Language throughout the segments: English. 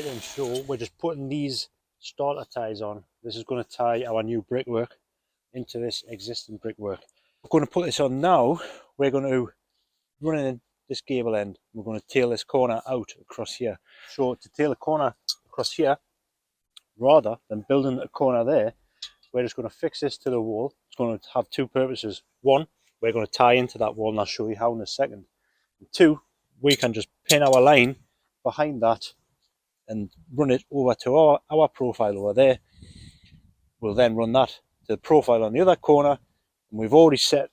fitting. So we're just putting these starter ties on. This is going to tie our new brickwork into this existing brickwork. We're going to put this on now. We're going to run in this gable end. We're going to tail this corner out across here. So to tail the corner across here, rather than building a corner there, we're just going to fix this to the wall. It's going to have two purposes. One, we're going to tie into that wall, and I'll show you how in a second. And two, we can just pin our line behind that and run it over to our profile over there. We'll then run that to the profile on the other corner, and we've already set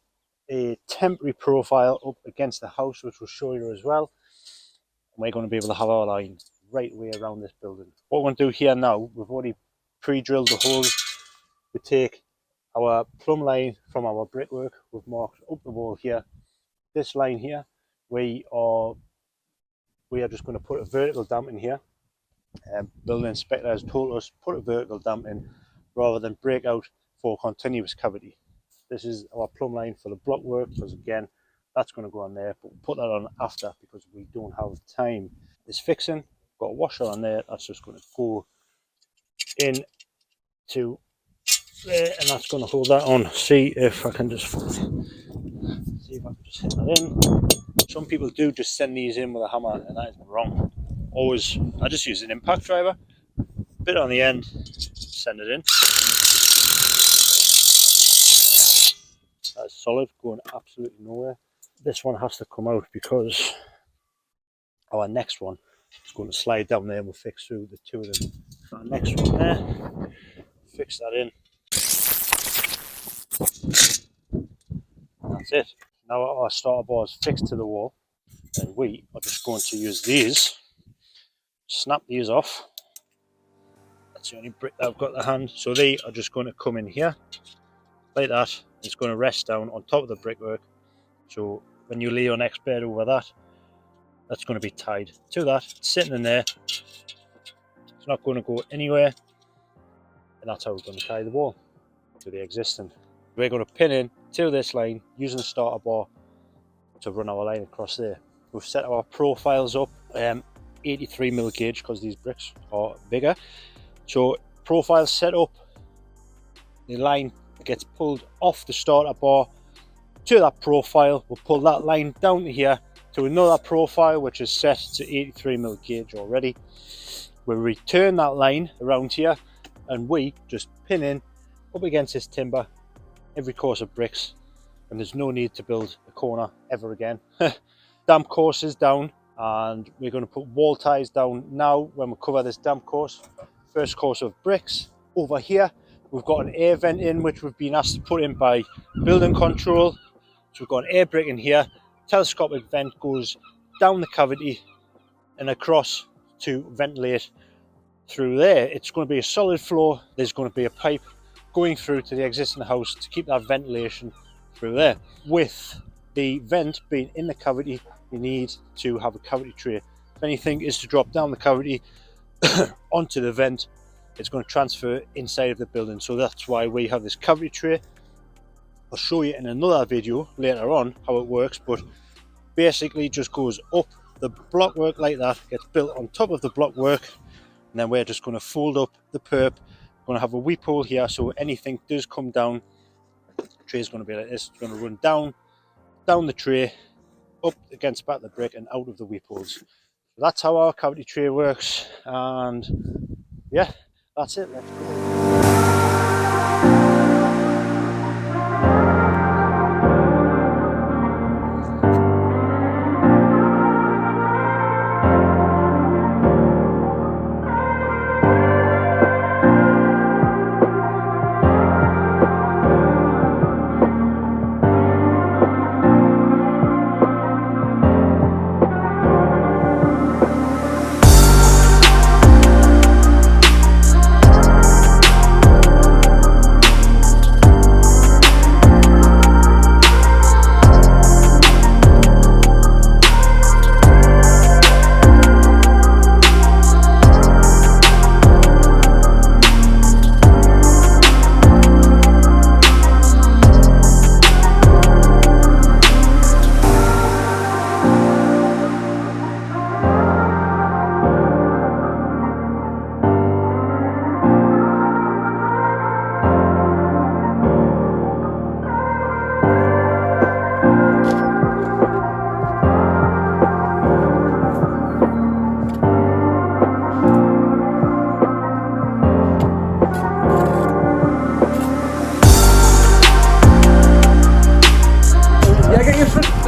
a temporary profile up against the house, which we'll show you as well. And we're going to be able to have our line right way around this building. What we're going to do here now, we've already pre-drilled the holes. We take our plumb line from our brickwork. We've marked up the wall here. This line here, we are just going to put a vertical damp in here. Building inspector has told us put a vertical damp in rather than break out for continuous cavity. This is our plumb line for the block work, because again, that's going to go on there, but we'll put that on after because we don't have time. This fixing, got a washer on there, that's just going to go in to there, and that's going to hold that on. See if I can just hit that in. Some people do just send these in with a hammer, and that is wrong. Always, I just use an impact driver, bit on the end, send it in. That's solid, going absolutely nowhere. This one has to come out because our next one is going to slide down there, and we'll fix through the two of them. Our next one there, fix that in. That's it. Now our starter bar is fixed to the wall, and we are just going to use these, snap these off. That's the only brick that I've got the hand. So they are just going to come in here like that. It's going to rest down on top of the brickwork. So when you lay your next bed over that, that's going to be tied to that. It's sitting in there. It's not going to go anywhere. And that's how we're going to tie the wall to the existing. We're going to pin in to this line using the starter bar to run our line across there. We've set our profiles up 83mm gauge because these bricks are bigger. So profile set up, the line gets pulled off the starter bar to that profile. We'll pull that line down to here to another profile which is set to 83mm gauge already. We'll return that line around here, and we just pin in up against this timber every course of bricks, and there's no need to build a corner ever again. Damp course is down, and we're going to put wall ties down now when we cover this damp course. First course of bricks. Over here we've got an air vent in, which we've been asked to put in by building control. So we've got an air brick in here, telescopic vent goes down the cavity and across to ventilate through there. It's going to be a solid floor. There's going to be a pipe going through to the existing house to keep that ventilation through there. With the vent being in the cavity, you need to have a cavity tray. If anything is to drop down the cavity onto the vent, it's going to transfer inside of the building. So that's why we have this cavity tray. I'll show you in another video later on how it works, but basically just goes up the blockwork like that, gets built on top of the blockwork, and then we're just going to fold up the perp. We're going to have a weep hole here, so anything does come down, the tray is going to be like this. It's going to run down the tray, up against back of the brick and out of the weep holes. So that's how our cavity tray works, and yeah, that's it. Let's go.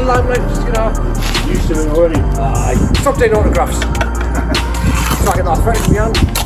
the limelight, just, you know. Used to it already. Aye. Stop taking autographs. Try get that fresh in my hand.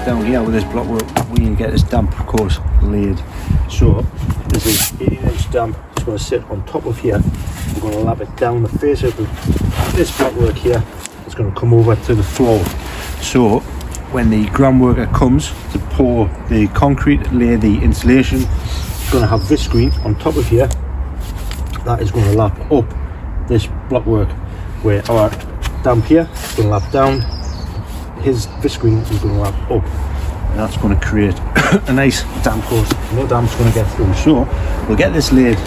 Down here with this block work, we need to get this damp course laid. So this is 18-inch damp. It's going to sit on top of here. We're going to lap it down the face of this block work here. It's going to come over to the floor. So when the ground worker comes to pour the concrete, lay the insulation, it's going to have this screen on top of here. That is going to lap up this block work, where our damp here is going to lap down. This screen is going to lap up, and that's going to create a nice damp course. No damp's going to get through, so we'll get this laid.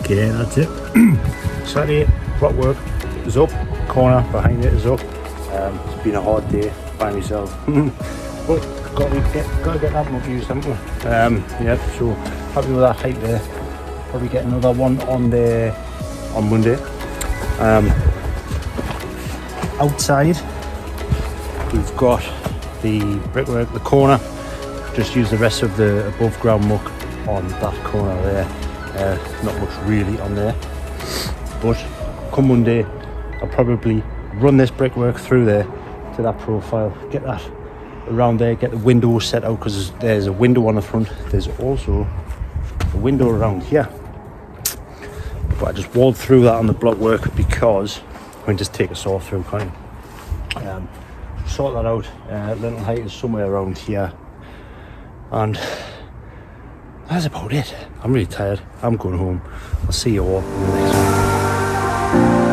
Okay, that's it. Saturday, block work is up, corner behind it is up. It's been a hard day by myself, but got to get that much used, haven't we? Yeah, so happy with that height there. Probably get another one on Monday. Outside, we've got the brickwork, the corner. Just use the rest of the above ground muck on that corner there. Not much really on there, but come Monday I'll probably run this brickwork through there to that profile, get that around there, get the window set out, because there's a window on the front. There's also a window around here, but I just walled through that on the block work because I can just take a saw through, can't you? Sort that out. Little height is somewhere around here, and that's about it. I'm really tired. I'm going home. I'll see you all in the next one.